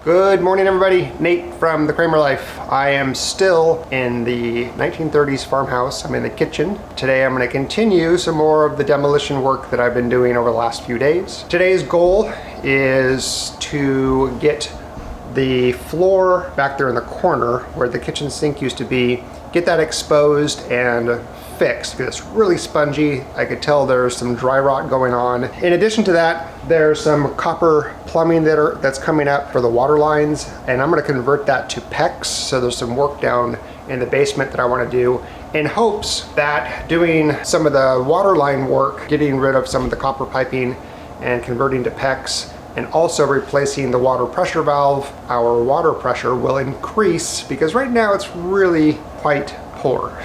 Good morning, everybody. Nate from The Kraemer Life. I am still in the 1930s farmhouse. I'm in the kitchen. Today I'm going to continue some more of the demolition work that I've been doing over the last few days. Today's goal is to get the floor back there in the corner where the kitchen sink used to be, get that exposed and fixed because it's really spongy. I could tell there's some dry rot going on. In addition to that, there's some copper plumbing that's coming up for the water lines, and I'm going to convert that to PEX. So there's some work down in the basement that I want to do in hopes that doing some of the water line work, getting rid of some of the copper piping and converting to PEX, and also replacing the water pressure valve, our water pressure will increase because right now it's really quite poor.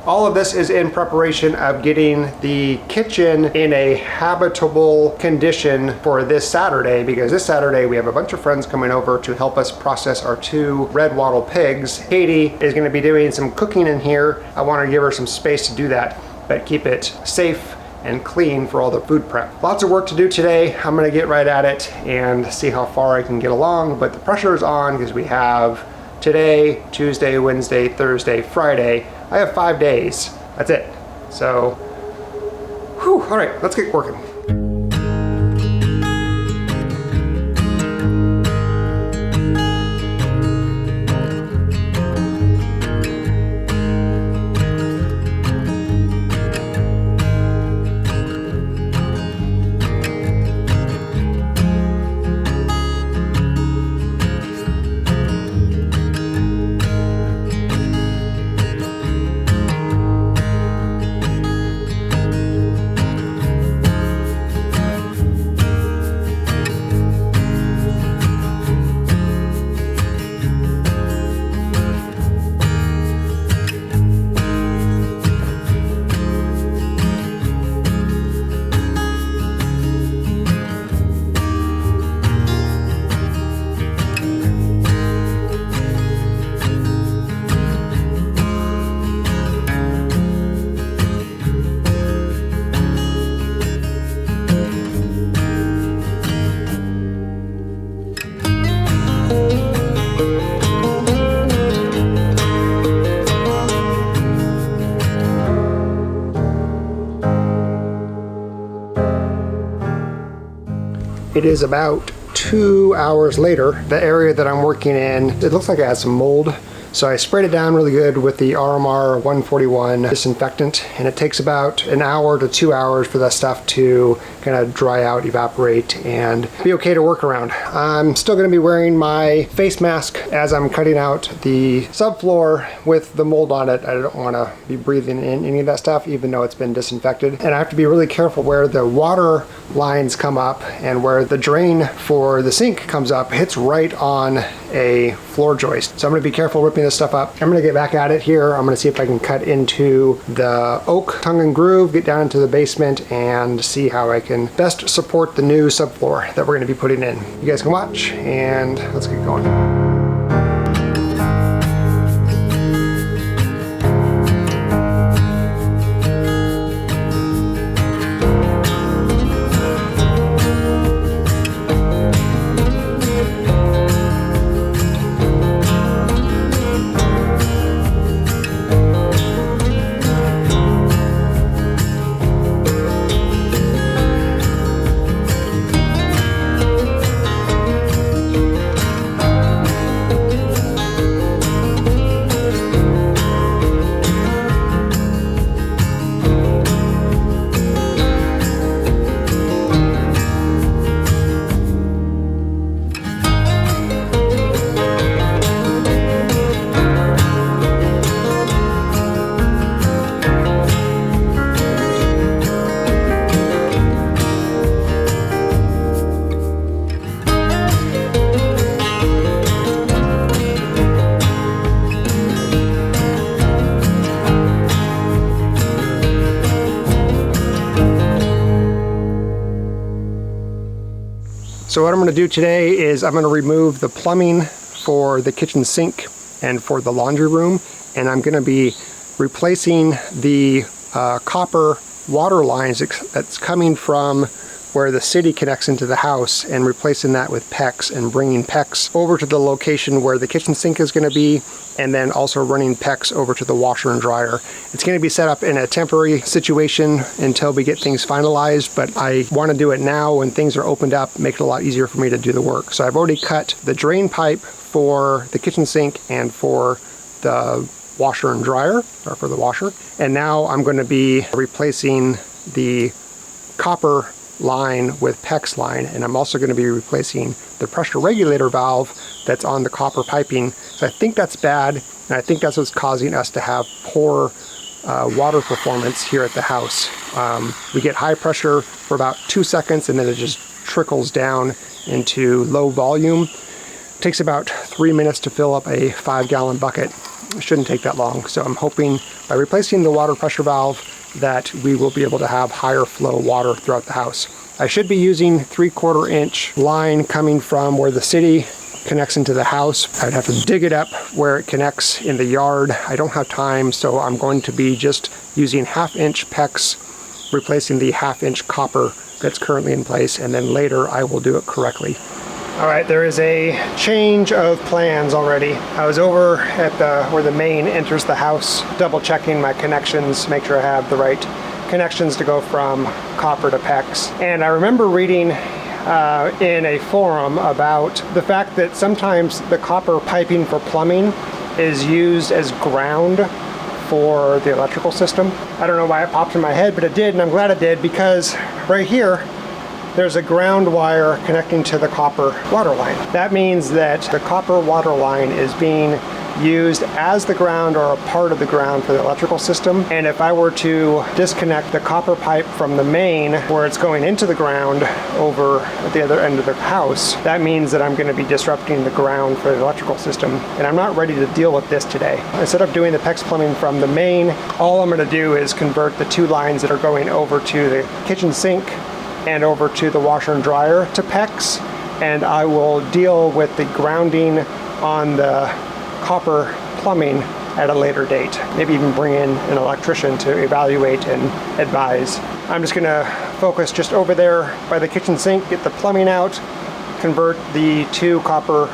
All of this is in preparation of getting the kitchen in a habitable condition for this Saturday, because this Saturday we have a bunch of friends coming over to help us process our 2 red wattle pigs. Katie is going to be doing some cooking in here. I want to give her some space to do that, but keep it safe and clean for all the food prep. Lots of work to do today. I'm going to get right at it and see how far I can get along, but the pressure is on because we have today, Tuesday, Wednesday, Thursday, Friday. I have 5 days. That's it. So, whew, all right, let's get working. It is about 2 hours later. The area that I'm working in, it looks like it has some mold. So I sprayed it down really good with the RMR 141 disinfectant, and it takes about an hour to 2 hours for that stuff to kind of dry out, evaporate, and be okay to work around. I'm still going to be wearing my face mask as I'm cutting out the subfloor with the mold on it. I don't want to be breathing in any of that stuff, even though it's been disinfected. And I have to be really careful where the water lines come up and where the drain for the sink comes up. It's right on a floor joist. So I'm going to be careful ripping this stuff up. I'm going to get back at it here. I'm going to see if I can cut into the oak tongue and groove, get down into the basement, and see how I can best support the new subfloor that we're going to be putting in. You guys can watch, and let's get going. So what I'm going to do today is I'm going to remove the plumbing for the kitchen sink and for the laundry room, and I'm going to be replacing the copper water lines that's coming from where the city connects into the house and replacing that with PEX and bringing PEX over to the location where the kitchen sink is going to be, and then also running PEX over to the washer and dryer. It's going to be set up in a temporary situation until we get things finalized, but I want to do it now when things are opened up, make it a lot easier for me to do the work. So I've already cut the drain pipe for the kitchen sink and for the washer and dryer, or for the washer. And now I'm going to be replacing the copper line with PEX line, and I'm also going to be replacing the pressure regulator valve that's on the copper piping. So I think that's bad, and I think that's what's causing us to have poor water performance here at the house. We get high pressure for about 2 seconds and then it just trickles down into low volume. It takes about 3 minutes to fill up a 5-gallon bucket. It shouldn't take that long. So I'm hoping by replacing the water pressure valve that we will be able to have higher flow water throughout the house. I should be using 3/4 inch line coming from where the city connects into the house. I'd have to dig it up where it connects in the yard. I don't have time, so I'm going to be just using 1/2 inch PEX, replacing the 1/2 inch copper that's currently in place, and then later I will do it correctly. All right, there is a change of plans already. I was over at where the main enters the house, double checking my connections, make sure I have the right connections to go from copper to PEX. And I remember reading in a forum about the fact that sometimes the copper piping for plumbing is used as ground for the electrical system. I don't know why it popped in my head, but it did, and I'm glad it did, because right here, there's a ground wire connecting to the copper water line. That means that the copper water line is being used as the ground or a part of the ground for the electrical system. And if I were to disconnect the copper pipe from the main where it's going into the ground over at the other end of the house, that means that I'm going to be disrupting the ground for the electrical system. And I'm not ready to deal with this today. Instead of doing the PEX plumbing from the main, all I'm going to do is convert the 2 lines that are going over to the kitchen sink and over to the washer and dryer to PEX, and I will deal with the grounding on the copper plumbing at a later date. Maybe even bring in an electrician to evaluate and advise. I'm just gonna focus just over there by the kitchen sink, get the plumbing out, convert the 2 copper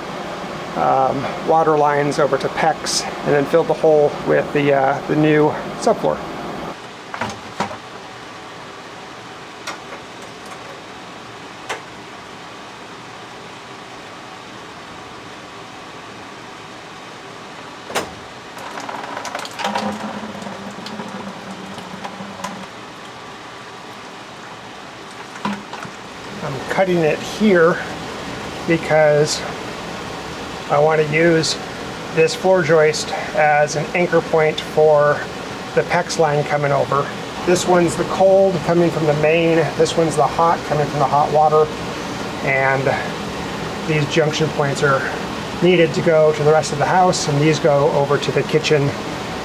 water lines over to PEX, and then fill the hole with the new subfloor. I'm cutting it here because I want to use this floor joist as an anchor point for the PEX line coming over. This one's the cold coming from the main, this one's the hot coming from the hot water, and these junction points are needed to go to the rest of the house, and these go over to the kitchen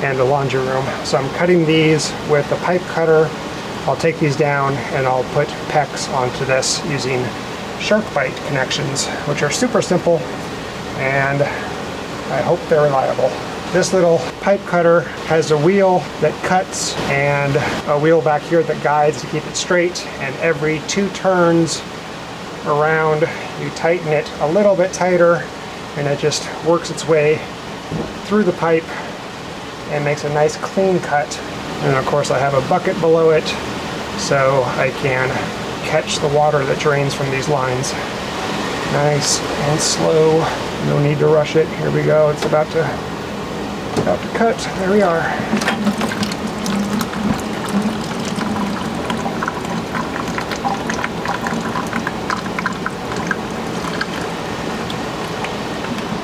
and the laundry room. So I'm cutting these with the pipe cutter. I'll take these down and I'll put PEX onto this using Sharkbite connections, which are super simple, and I hope they're reliable. This little pipe cutter has a wheel that cuts and a wheel back here that guides to keep it straight, and every 2 turns around you tighten it a little bit tighter, and it just works its way through the pipe and makes a nice clean cut. And of course I have a bucket below it so I can catch the water that drains from these lines. Nice and slow, no need to rush it. Here we go, it's about to cut. There we are.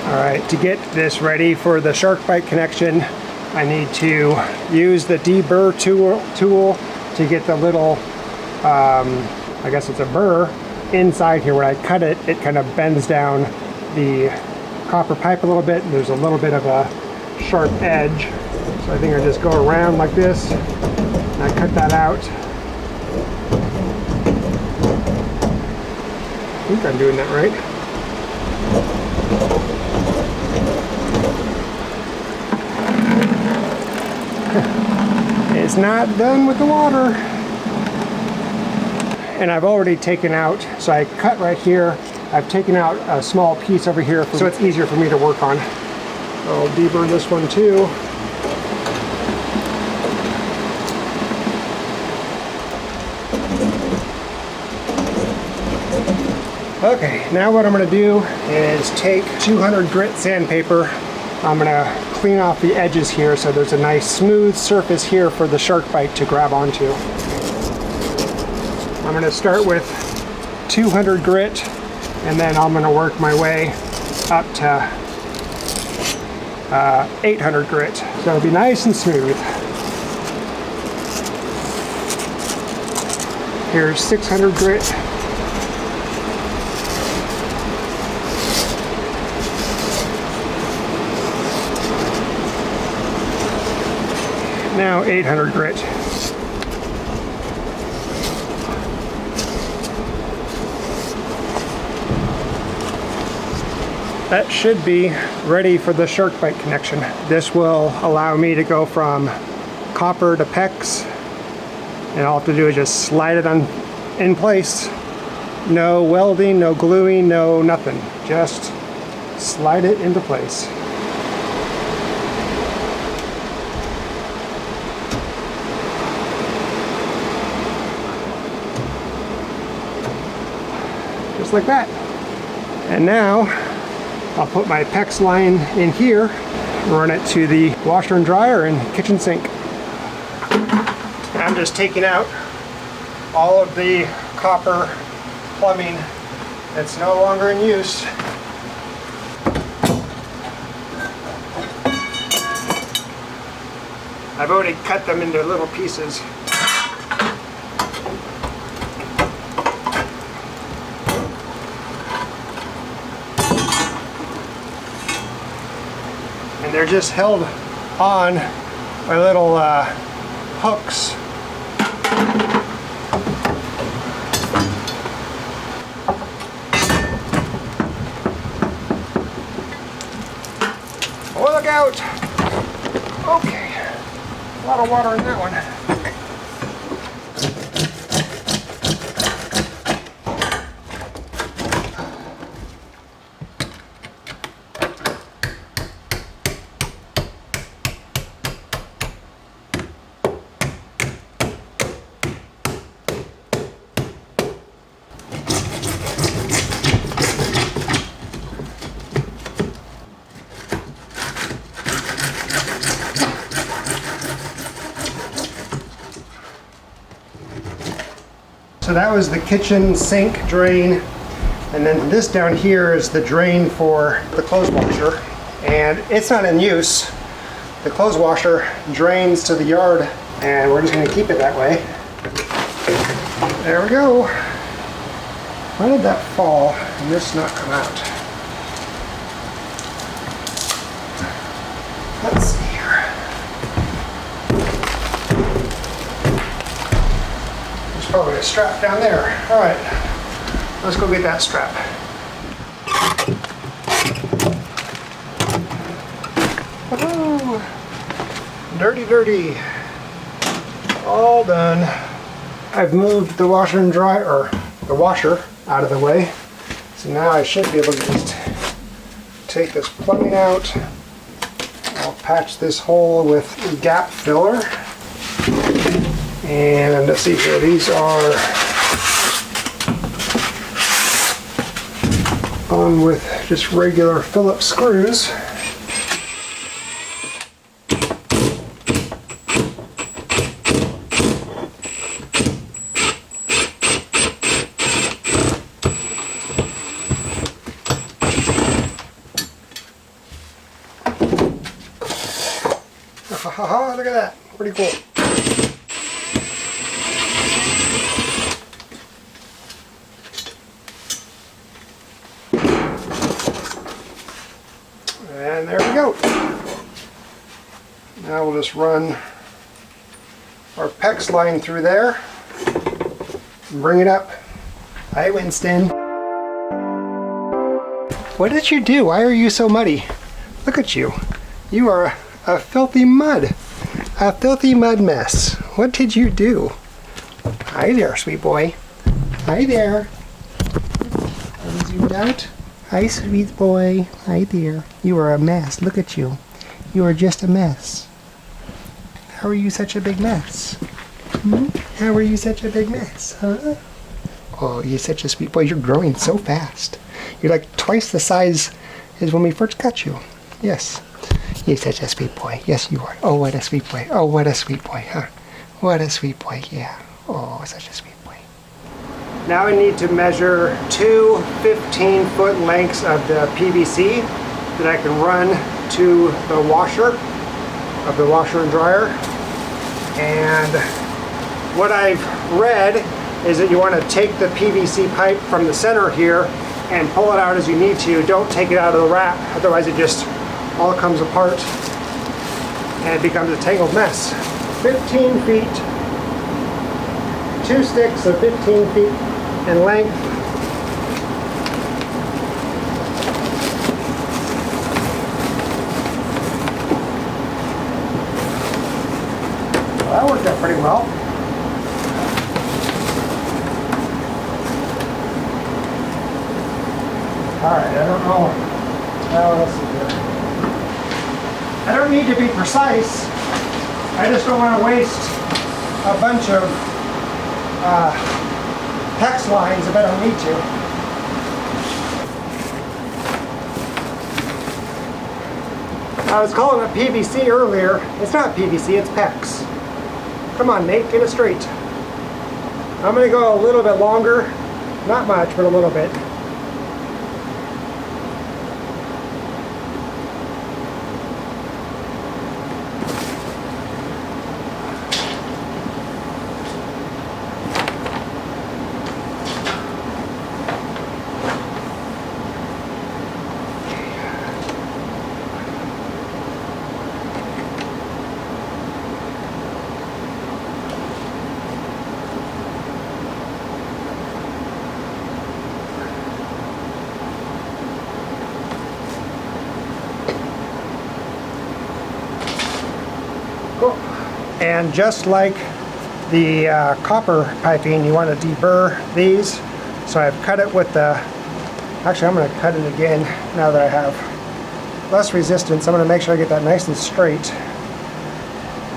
All right, to get this ready for the Sharkbite connection, I need to use the deburr tool to get the little, I guess it's a burr, inside here. When I cut it, it kind of bends down the copper pipe a little bit. There's a little bit of a sharp edge. So I think I just go around like this, and I cut that out. I think I'm doing that right. It's not done with the water. and I've already taken out, so I cut right here. I've taken out a small piece over here so it's easier for me to work on. I'll deburr this one too. Okay, now what I'm going to do is take 200 grit sandpaper. I'm going to clean off the edges here so there's a nice smooth surface here for the Sharkbite to grab onto. I'm going to start with 200 grit and then I'm going to work my way up to 800 grit. So it'll be nice and smooth. Here's 600 grit. Now 800 grit. That should be ready for the Sharkbite connection. This will allow me to go from copper to PEX, and all I have to do is just slide it on in place. No welding, no gluing, no nothing. Just slide it into place. Just like that. And now I'll put my PEX line in here, run it to the washer and dryer and kitchen sink. And I'm just taking out all of the copper plumbing that's no longer in use. I've already cut them into little pieces. And they're just held on by little hooks. Oh, look out! Okay, a lot of water in that one. So that was the kitchen sink drain, and then this down here is the drain for the clothes washer, and it's not in use. The clothes washer drains to the yard, and we're just going to keep it that way. There we go. Why did that fall and this not come out? Let's see here. There's probably a strap down there. All right, let's go get that strap. Oh, dirty, dirty. All done. I've moved the washer and dryer, or the washer, out of the way. So now I should be able to just take this plumbing out. I'll patch this hole with gap filler. And let's see here, these are on with just regular Phillips screws. Look at that, pretty cool. And there we go. Now we'll just run our PEX line through there and bring it up. Hi, Winston. What did you do? Why are you so muddy? Look at you. You are a filthy mud. A filthy mud mess. What did you do? Hi there, sweet boy. Hi there. Are you zoomed out? Hi, sweet boy. Hi there. You are a mess. Look at you. You are just a mess. How are you such a big mess? Hmm? How are you such a big mess, huh? Oh, you're such a sweet boy. You're growing so fast. You're like twice the size as when we first got you. Yes. You're such a sweet boy. Yes, you are. Oh, what a sweet boy. Oh, what a sweet boy, huh? What a sweet boy, yeah. Oh, such a sweet boy. Now I need to measure two 15-foot lengths of the PVC that I can run to the washer of the washer and dryer. And what I've read is that you want to take the PVC pipe from the center here and pull it out as you need to. Don't take it out of the wrap, otherwise it just all comes apart and it becomes a tangled mess. 15 feet, two sticks of 15 feet in length. Well, that worked out pretty well. Alright, I don't know how else to do it. I don't need to be precise. I just don't want to waste a bunch of PEX lines if I don't need to. I was calling it PVC earlier. It's not PVC, it's PEX. Come on, Nate, get it straight. I'm going to go a little bit longer. Not much, but a little bit. And just like the copper piping, you want to deburr these. So I've cut it with the, actually I'm going to cut it again now that I have less resistance. I'm going to make sure I get that nice and straight.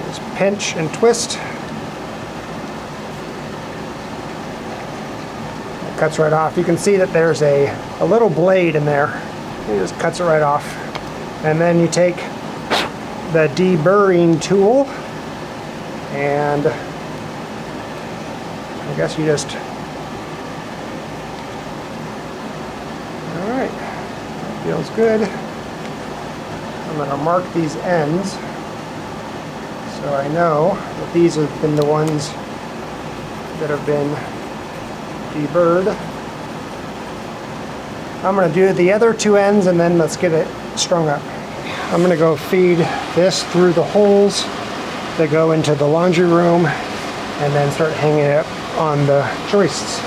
Just pinch and twist. It cuts right off. You can see that there's a little blade in there. It just cuts it right off. And then you take the deburring tool and I guess you just, alright, that feels good. I'm going to mark these ends so I know that these have been the ones that have been deburred. I'm going to do the other two ends and then let's get it strung up. I'm going to go feed this through the holes that go into the laundry room and then start hanging it up on the joists.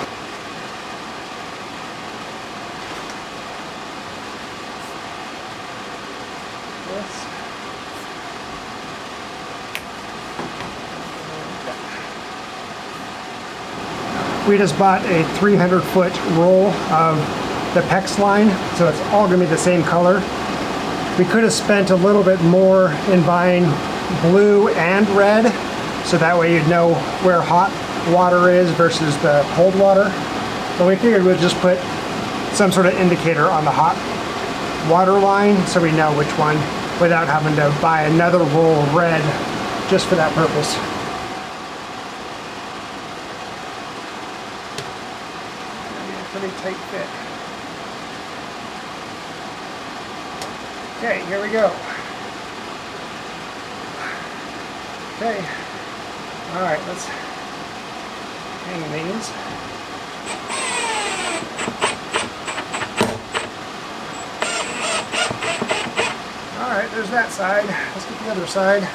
We just bought a 300-foot roll of the PEX line, so it's all going to be the same color. We could have spent a little bit more in buying blue and red, so that way you'd know where hot water is versus the cold water. But we figured we'd just put some sort of indicator on the hot water line so we know which one without having to buy another roll of red just for that purpose. Pretty tight fit. Okay, here we go. Okay. Alright, let's hang these. Alright, there's that side. Let's get the other side.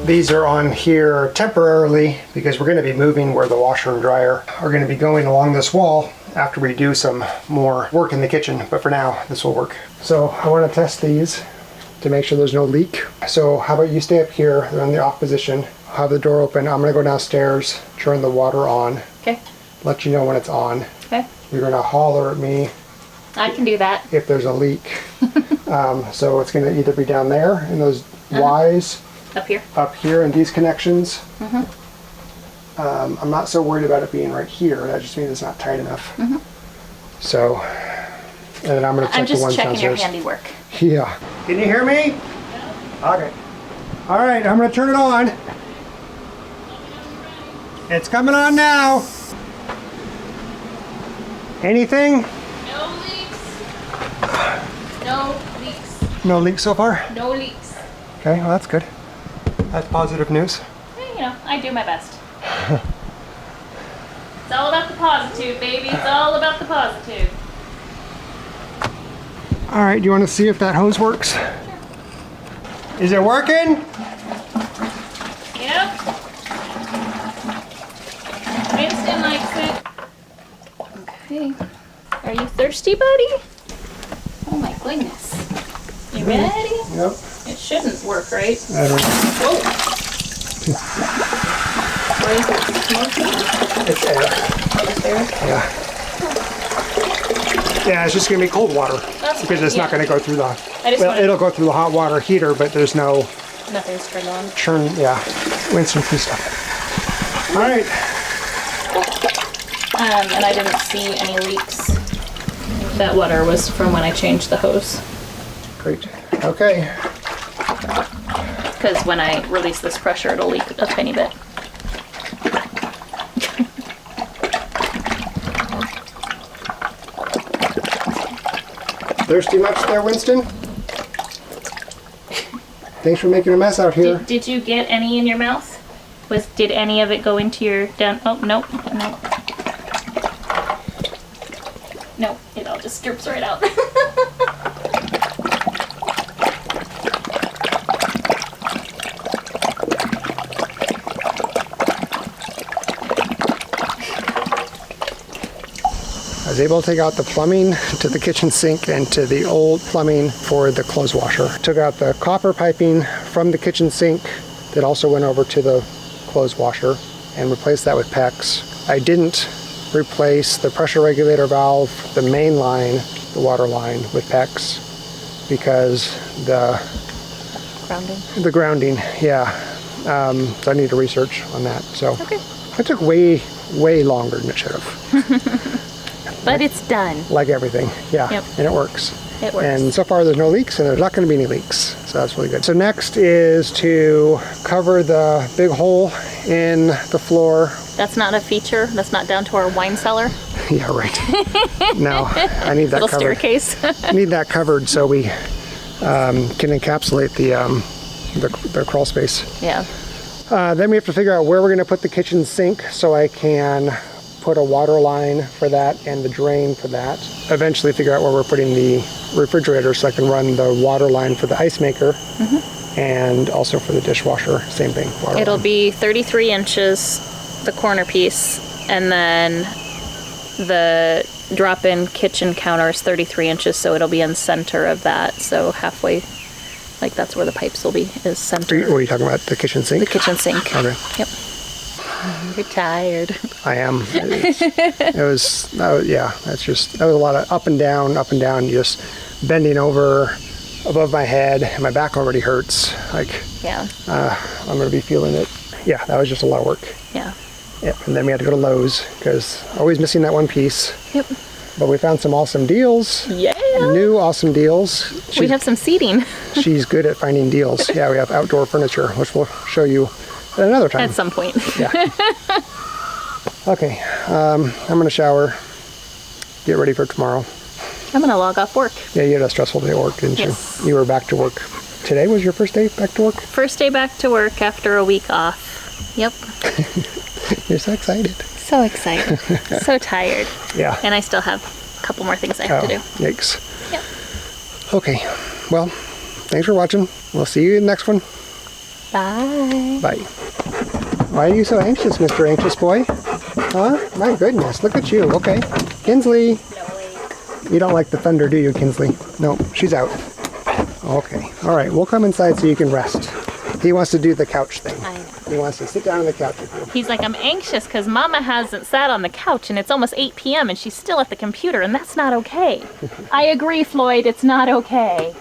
These are on here temporarily because we're going to be moving where the washer and dryer are going to be going along this wall after we do some more work in the kitchen. But for now, this will work. So I want to test these to make sure there's no leak. So how about you stay up here, they're in the off position, have the door open. I'm going to go downstairs, turn the water on. Okay. Let you know when it's on. Okay. You're going to holler at me. I can do that. If there's a leak. So it's going to either be down there in those Ys. Up here in these connections. I'm not so worried about it being right here. That just means it's not tight enough. So, and then I'm going to check the ones downstairs. I'm just checking your handiwork. Yeah. Can you hear me? Yeah. Okay. All right, I'm going to turn it on. It's coming on now. Anything? No leaks. No leaks. No leaks so far? No leaks. Okay, well that's good. That's positive news. You know, I do my best. It's all about the positive, baby. It's all about the positive. All right, do you want to see if that hose works? Sure. Is it working? Yep. Winston likes it. Okay. Are you thirsty, buddy? Oh my goodness. You ready? Yep. It shouldn't work, right? I don't know. Whoa! Why is it smoking? It's air. Just there? Yeah. Yeah, it's just going to be cold water. That's because it's not going to go through the... Well, it'll go through the hot water heater, but there's no... Nothing's turned on. Yeah. Winston free stuff. All right. And I didn't see any leaks. That water was from when I changed the hose. Great. Okay. Because when I release this pressure, it'll leak a tiny bit. Thirsty much there, Winston? Thanks for making a mess out here. Did you get any in your mouth? Did any of it go into your down? Oh, nope. Nope, it all just drips right out. I was able to take out the plumbing to the kitchen sink and to the old plumbing for the clothes washer. Took out the copper piping from the kitchen sink that also went over to the clothes washer and replaced that with PEX. I didn't replace the pressure regulator valve, the main line, the water line with PEX because the grounding, yeah. So I need to research on that. So okay. It took way longer than it should have. But it's done. Like everything, yeah. Yep. And it works. It works. And so far there's no leaks and there's not going to be any leaks. So that's really good. So next is to cover the big hole in the floor. That's not a feature? That's not down to our wine cellar? Yeah, right. No, I need that little covered. Staircase. I need that covered so we can encapsulate the crawl space. Yeah. Then we have to figure out where we're going to put the kitchen sink so I can put a water line for that and the drain for that. Eventually figure out where we're putting the refrigerator so I can run the water line for the ice maker and also for the dishwasher, same thing. It'll be 33 inches, the corner piece, and then the drop-in kitchen counter is 33 inches, so it'll be in center of that, so halfway, like that's where the pipes will be, is center. What are you talking about, the kitchen sink? The kitchen sink. Okay. Yep. You're tired. I am. It was that was a lot of up and down, just bending over above my head, and my back already hurts. Like, yeah. I'm going to be feeling it. Yeah, that was just a lot of work. Yeah. Yep, and then we had to go to Lowe's because always missing that one piece. Yep. But we found some awesome deals. Yeah. New awesome deals. We have some seating. She's good at finding deals. Yeah, we have outdoor furniture, which we'll show you at another time. At some point. Yeah. Okay, I'm gonna shower, get ready for tomorrow. I'm gonna log off work. Yeah, you had a stressful day at work, didn't Yes. you? You were back to work. Today was your first day back to work? First day back to work after a week off. Yep. You're so excited. So excited. So tired. Yeah. And I still have a couple more things I have to do. Yikes. Yep. Okay, well, thanks for watching. We'll see you in the next one. Bye. Bye. Why are you so anxious, Mr. Anxious Boy? Huh? My goodness, look at you. Okay. Kinsley. You don't like the thunder, do you, Kinsley? No, she's out. Okay. All right, we'll come inside so you can rest. He wants to do the couch thing. I know. He wants to sit down on the couch with you. He's like, I'm anxious because Mama hasn't sat on the couch and it's almost 8 p.m. and she's still at the computer and that's not okay. I agree, Floyd, it's not okay.